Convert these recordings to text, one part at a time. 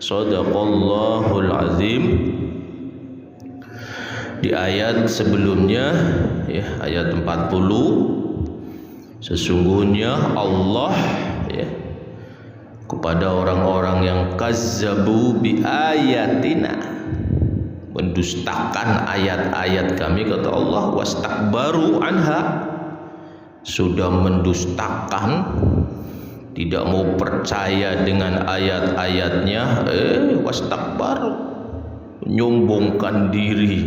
Shadaqallahul azim. Di ayat sebelumnya ya, ayat 40, sesungguhnya Allah ya, kepada orang-orang yang kazzabu bi ayatina, mendustakan ayat-ayat kami, kata Allah, wastakbaru anha, sudah mendustakan, tidak mau percaya dengan ayat-ayatnya, wastakbaru, menyombongkan diri,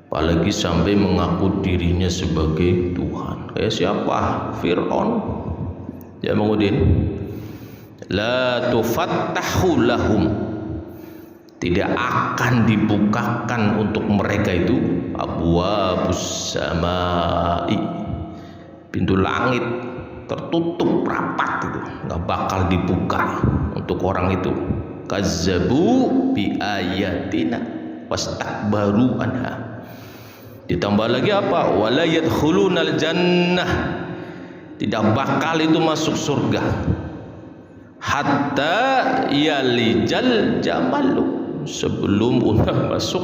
apalagi sampai mengaku dirinya sebagai Tuhan. Kayak siapa? Fir'aun. Ya Mangudin, la tufattahu lahum, tidak akan dibukakan untuk mereka itu abwabus samai, pintu langit tertutup rapat, itu nggak bakal dibuka untuk orang itu. Kazzabu bi ayatina wastakbaru anha. Ditambah lagi apa? Wala yadkhulunal jannah, tidak bakal itu masuk surga hatta yalijal jamalu, sebelum unta masuk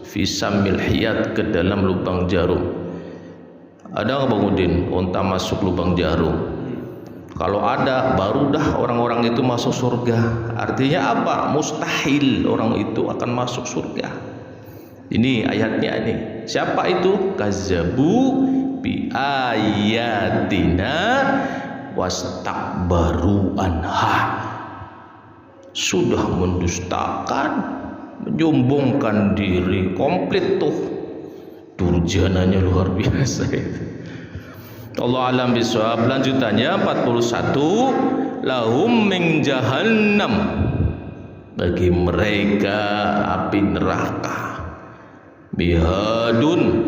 fisamil hiyat, ke dalam lubang jarum. Ada nggak Bang Udin unta masuk lubang jarum? Kalau ada, baru dah orang-orang itu masuk surga. Artinya apa? Mustahil orang itu akan masuk surga. Ini ayatnya ini. Siapa itu? Kazzabu bi ayatina wastakbaru anha, sudah mendustakan, menyombongkan diri, komplit tuh durjananya luar biasa itu. Allah alam bisawab. Lanjutannya 41, lahum min jahannam, bagi mereka api neraka, mihadun,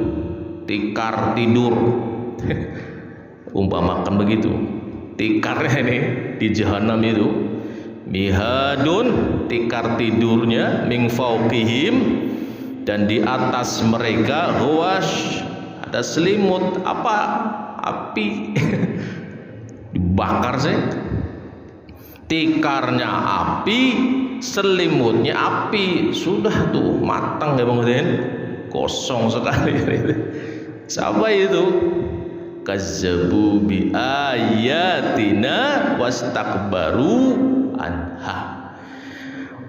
tikar tidur. Umpamakan begitu, tikarnya ini di jahanam itu, mihadun, tikar tidurnya, min fauqihim, dan di atas mereka ghawash, ada selimut. Apa? Api. Dibakar sih, tikarnya api, selimutnya api, sudah tuh matang ya Bang Udin, kosong sekali. Siapa itu? Kazzabu bi ayatina wastakbaru anha.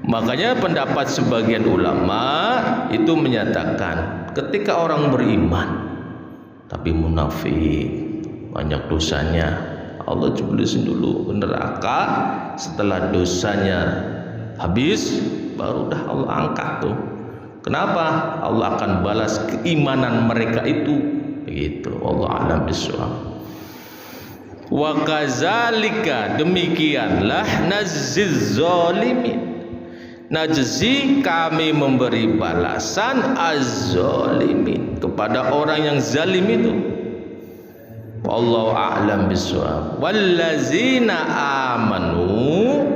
Makanya pendapat sebagian ulama itu menyatakan, ketika orang beriman tapi munafik, banyak dosanya, Allah jeblosin dulu ke neraka. Setelah dosanya habis, baru dah Allah angkat tuh. Kenapa? Allah akan balas keimanan mereka itu. Begitu. Allah a'lam bishawab. Wa kadzalika, demikianlah, najziz zalimin, najzi, kami memberi balasan, az-zalimin, kepada orang yang zalim itu. Wallahu a'lam bishawab. Wallazina amanu,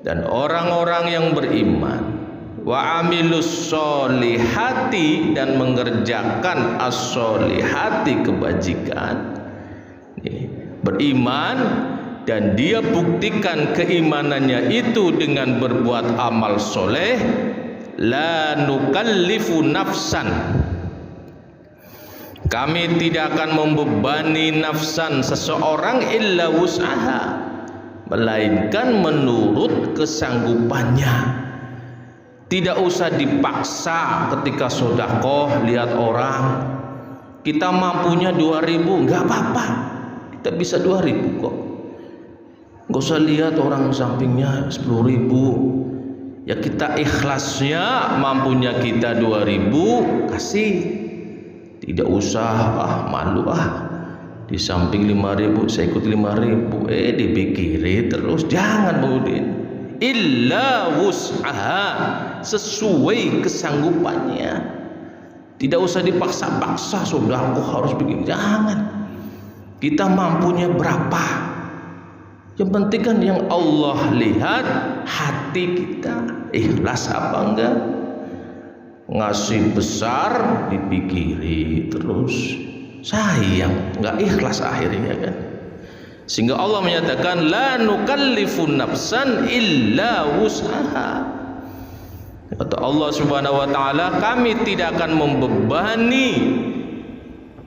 dan orang-orang yang beriman, wa amilus solihati, dan mengerjakan as-solihati, kebajikan. Beriman dan dia buktikan keimanannya itu dengan berbuat amal soleh. La nukallifu nafsan, kami tidak akan membebani nafsan, seseorang, illa wus'aha, melainkan menurut kesanggupannya. Tidak usah dipaksa. Ketika sedekah, lihat orang, kita mampunya 2.000, nggak apa-apa, kita bisa 2.000 kok. Nggak usah lihat orang sampingnya 10.000. Ya kita ikhlasnya, mampunya kita 2.000, kasih. Tidak usah malu, di samping 5.000 saya ikut 5.000, dipikiri terus. Jangan Bang Udin. Illa wus'aha, sesuai kesanggupannya. Tidak usah dipaksa-paksa, sudah aku harus begini. Jangan. Kita mampunya berapa? Yang penting kan yang Allah lihat hati kita, ikhlas apa enggak. Ngasih besar dipikiri terus, sayang, nggak ikhlas akhirnya kan. Sehingga Allah menyatakan la nukallifu nafsan illa wus'aha. Kata Allah Subhanahu wa taala, kami tidak akan membebani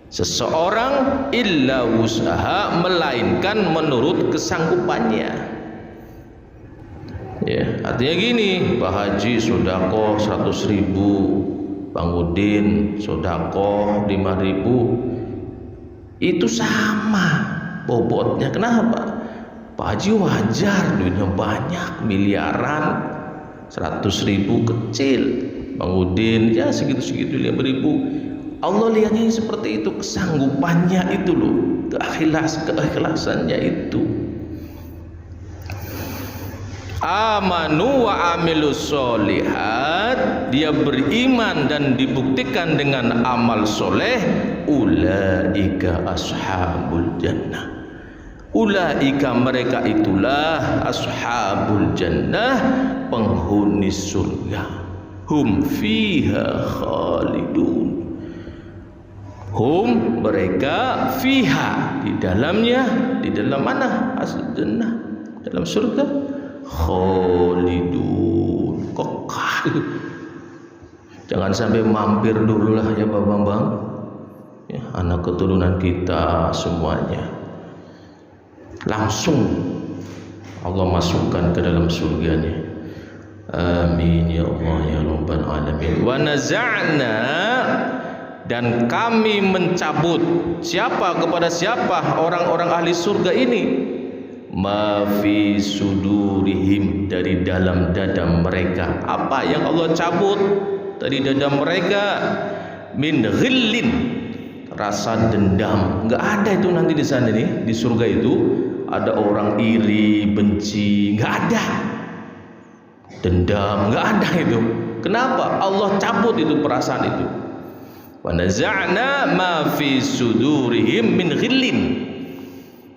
seseorang illa wus'aha, melainkan menurut kesanggupannya. Ya, artinya gini, Pak Haji sedekah 100.000, Bang Udin sedekah 5.000, itu sama bobotnya. Kenapa? Pak Haji wajar, duitnya banyak, miliaran, 100.000 kecil, Bang Udin ya segitu-segitu 5.000. Allah lihatnya seperti itu, kesanggupannya itu loh, keikhlasannya itu. Amanu wa amilus solihat, dia beriman dan dibuktikan dengan amal soleh. Ulaika ashabul jannah, ulaika mereka itulah ashabul jannah, penghuni surga. Hum fiha khalidun, hum mereka fiha di dalamnya, di dalam mana? Asal jannah, dalam surga. Khalidun, kekal. Jangan sampai mampir dulu lah ya Pak Bambang, ya, anak keturunan kita semuanya langsung Allah masukkan ke dalam surganya. Amin ya Allah ya Rabbal alamin. Wa naza'na, dan kami mencabut. Siapa? Kepada siapa? Orang-orang ahli surga ini. Ma fi sudurihim, dari dalam dada mereka. Apa yang Allah cabut dari dada mereka? Min ghillin, rasa dendam. Enggak ada itu nanti di sana nih, di surga itu ada orang iri, benci, enggak ada. Dendam enggak ada itu. Kenapa? Allah cabut itu perasaan itu. Wa naza'na ma fi sudurihim min ghillin.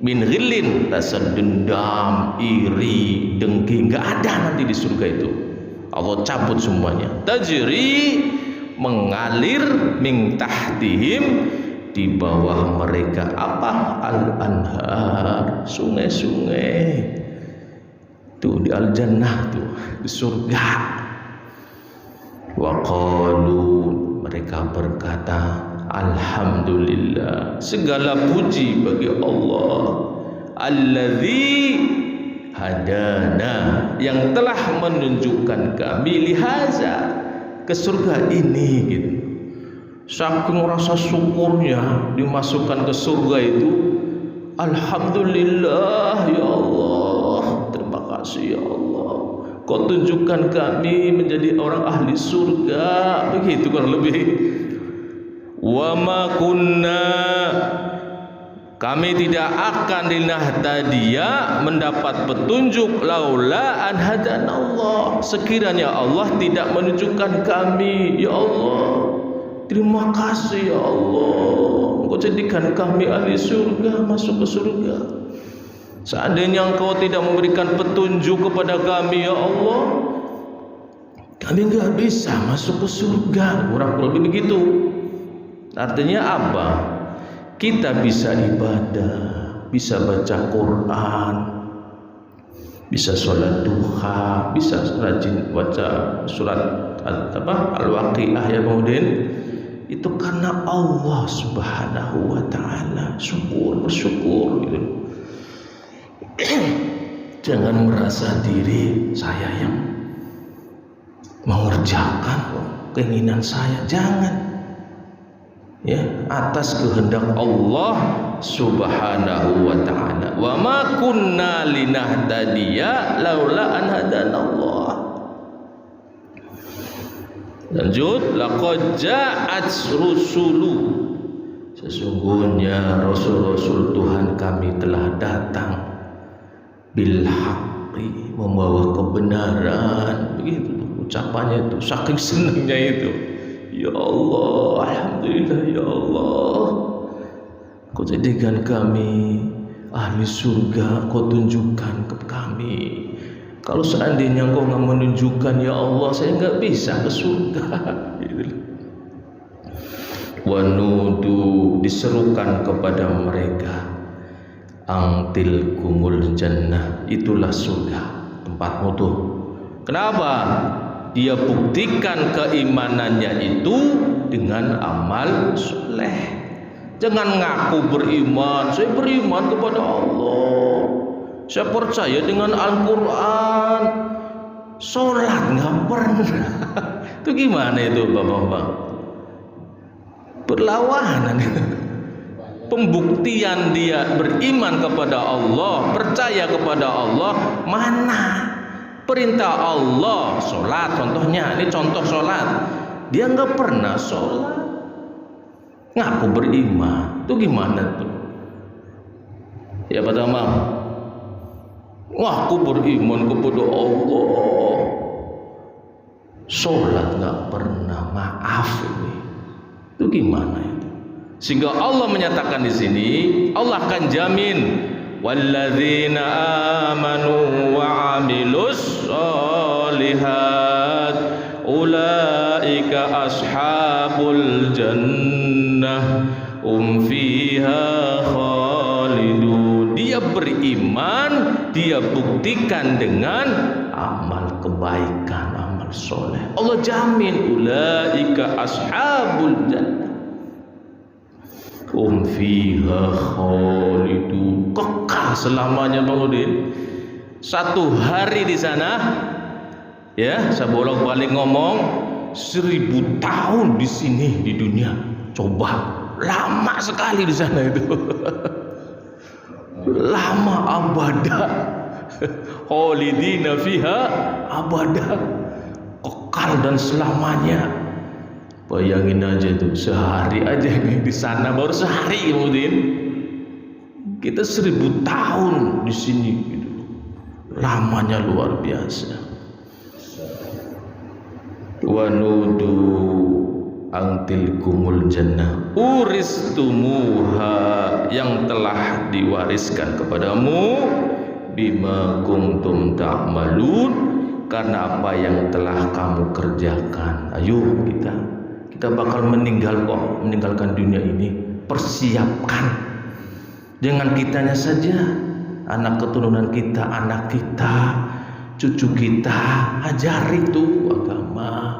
Min ghillin, rasa dendam, iri, dengki, enggak ada nanti di surga itu. Allah cabut semuanya. Tajri, mengalir, min tahtihim, di bawah mereka apa? Al-anhar, sungai-sungai. Tuh di al-jannah tuh, di surga. Wa qalu, mereka berkata, alhamdulillah, segala puji bagi Allah, alladzi hadana, yang telah menunjukkan kami lihaza, ke surga ini gitu. Saking rasa syukurnya dimasukkan ke surga itu, alhamdulillah ya Allah, terima kasih ya Allah, kau tunjukkan kami menjadi orang ahli surga. Begitu kurang lebih. Wa ma kunna, kami tidak akan linahtadiya, mendapat petunjuk, laula an hadanallah, sekiranya Allah tidak menunjukkan kami. Ya Allah, terima kasih ya Allah, Engkau jadikan kami ahli surga, masuk ke surga. Seandainya Engkau tidak memberikan petunjuk kepada kami ya Allah, kami enggak bisa masuk ke surga. Kurang lebih begitu. Artinya apa? Kita bisa ibadah, bisa baca Quran, bisa sholat duha, bisa rajin baca surat Al-Waqiah ya kemudian. Itu karena Allah Subhanahu wa taala. Syukur, bersyukur gitu. Jangan merasa diri saya yang mengerjakan keinginan saya, jangan. Ya, atas kehendak Allah Subhanahu wa taala. Wa ma kunna linahtadiya laula an hadanallah. Lanjut, laqad ja'at rusulu, sesungguhnya rasul-rasul Tuhan kami telah datang, bil haqqi, membawa kebenaran. Begitu ucapannya itu, saking senangnya itu. Ya Allah, alhamdulillah ya Allah, Kau jadikan kami ahli surga, Kau tunjukkan ke kami. Kalau seandainya Kau nggak menunjukkan ya Allah, saya nggak bisa ke surga. Wanudu, diserukan kepada mereka, angtil kumul jannah, itulah surga tempatmu tuh. Kenapa? Dia buktikan keimanannya itu dengan amal soleh. Jangan ngaku beriman, saya beriman kepada Allah, saya percaya dengan Al-Quran, sholat nggak pernah. Itu gimana itu bapak-bapak? Berlawanan. Pembuktian dia beriman kepada Allah, percaya kepada Allah, mana? Perintah Allah, sholat contohnya, ini contoh sholat, dia nggak pernah sholat, ngaku beriman, itu gimana tuh? Ya pertama, ngaku beriman kepada Allah, sholat nggak pernah, maaf ini, itu gimana itu? Sehingga Allah menyatakan di sini, Allah akan jamin, walladzina amanu wa amilus sholihat ulaika ashabul jannah fiha khalidun. Dia beriman, dia buktikan dengan amal kebaikan, amal soleh. Allah jamin ulaika ashabul jannah fiha khalidun, kekal selamanya Bang Udin. Satu hari di sana, ya, saya bolak-balik ngomong 1000 tahun di sini di dunia. Coba, lama sekali di sana itu. Lama abada. Khalidina fiha abada, kekal dan selamanya. Bayangin aja tuh, sehari aja nih di sana, baru sehari kemudian kita 1000 tahun di sini gitu. Lamanya luar biasa. Wa nudu angtil kumul jannah uristumuha, yang telah diwariskan kepadamu, bima kuntum ta'malun, karena apa yang telah kamu kerjakan. Ayo kita bakal meninggalkan dunia ini. Persiapkan, jangan kitanya saja, anak keturunan kita, anak kita, cucu kita, ajari itu agama,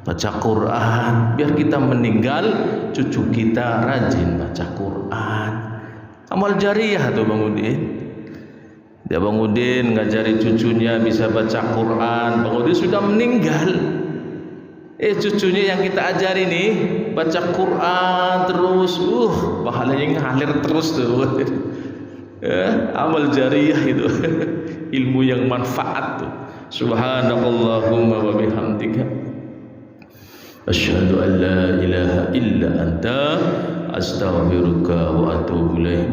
baca Quran, biar kita meninggal cucu kita rajin baca Quran. Amal jariah tuh Bang Udin. Ya Bang Udin ngajari cucunya bisa baca Quran, Bang Udin sudah meninggal. Cucunya yang kita ajari nih baca Quran terus, pahalanya ngalir terus tuh. Amal jariah itu. Ilmu yang manfaat tuh. Subhanakallahumma wa bihamdika asyhadu an la ilaha illa anta astaghfiruka wa atubu ilaik.